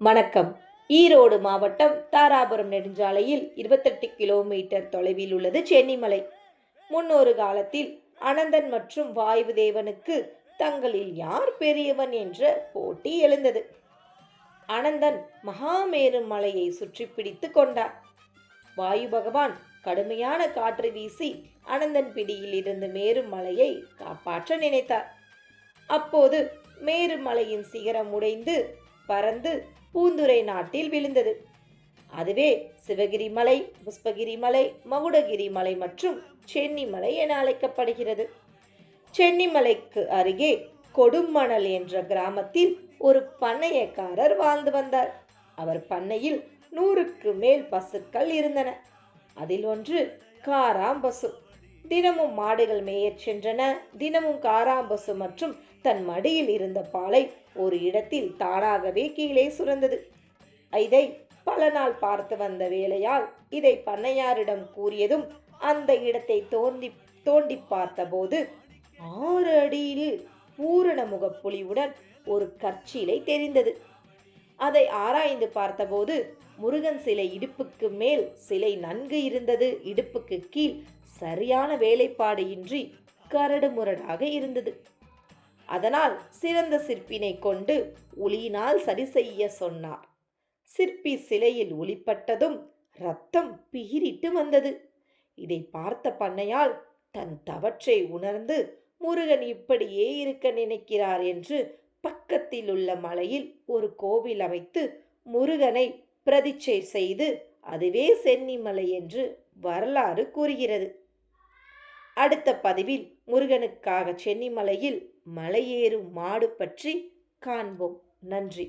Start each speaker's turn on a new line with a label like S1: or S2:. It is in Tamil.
S1: வணக்கம். ஈரோடு மாவட்டம் தாராபுரம் நெடுஞ்சாலையில் 28 கிலோமீட்டர் தொலைவில் உள்ளது சென்னிமலை. முன்னொரு காலத்தில் அனந்தன் மற்றும் வாயு தேவனுக்கு தங்களில் யார் பெரியவன் என்ற போட்டி எழுந்தது. அனந்தன் மகாமேரு மலையை சுற்றி பிடித்து கொண்டார். வாயு பகவான் கடுமையான காற்று வீசி அனந்தன் பிடியில் இருந்து மேருமலையை காப்பாற்ற நினைத்தார். அப்போது மேருமலையின் சிகரம் உடைந்து பறந்து பூந்துரை நாட்டில் விழுந்தது. அதுவே சிவகிரி மலை, புஷ்பகிரி மலை, மகுடகிரி மலை மற்றும் சென்னிமலை என அழைக்கப்படுகிறது. சென்னிமலைக்கு அருகே கொடுமணல் என்ற கிராமத்தில் ஒரு பண்ணையக்காரர் வாழ்ந்து வந்தார். அவர் பண்ணையில் 100க்கு மேல் பசுக்கள் இருந்தன. அதில் ஒன்று காராம்பசு. தினமும் மாடுகள் மேயச் சென்றன. தினமும் காராம்பசு மற்றும் தன் மடியில் இருந்த பாலை ஒரு இடத்தில் தானாகவே கீழே சுரந்தது. இதை பல நாள் பார்த்து வந்த வேளையால் இதை பண்ணையாரிடம் கூறியதும் அந்த இடத்தை தோண்டி பார்த்தபோது 6 அடியில் பூரண முகப்புலிவுடன் ஒரு கற்சிலை தெரிந்தது. அதை ஆராய்ந்து பார்த்தபோது முருகன் சிலை இடுப்புக்கு மேல் சிலை நன்கு இருந்தது. இடுப்புக்கு கீழ் சரியான வேலைப்பாடு இன்றி கரடு முரடாக இருந்தது. அதனால் சிறந்த சிற்பினை கொண்டு உளியினால் சரி செய்ய சொன்னார். சிற்பி சிலையில் ஒளிப்பட்டதும் இரத்தம் பீரிட்டு வந்தது. இதை பார்த்த பண்ணையால் தன் தவற்றை உணர்ந்து முருகன் இப்படியே இருக்க நினைக்கிறார் என்று பக்கத்தில் உள்ள மலையில் ஒரு கோவில் அமைத்து முருகனை பிரதிஷ்டை செய்து அதுவே சென்னிமலை என்று வரலாறு கூறுகிறது. அடுத்த பதிவில் முருகனுக்காக சென்னிமலையில் மலையேறும் மாடு பற்றி காண்போம். நன்றி.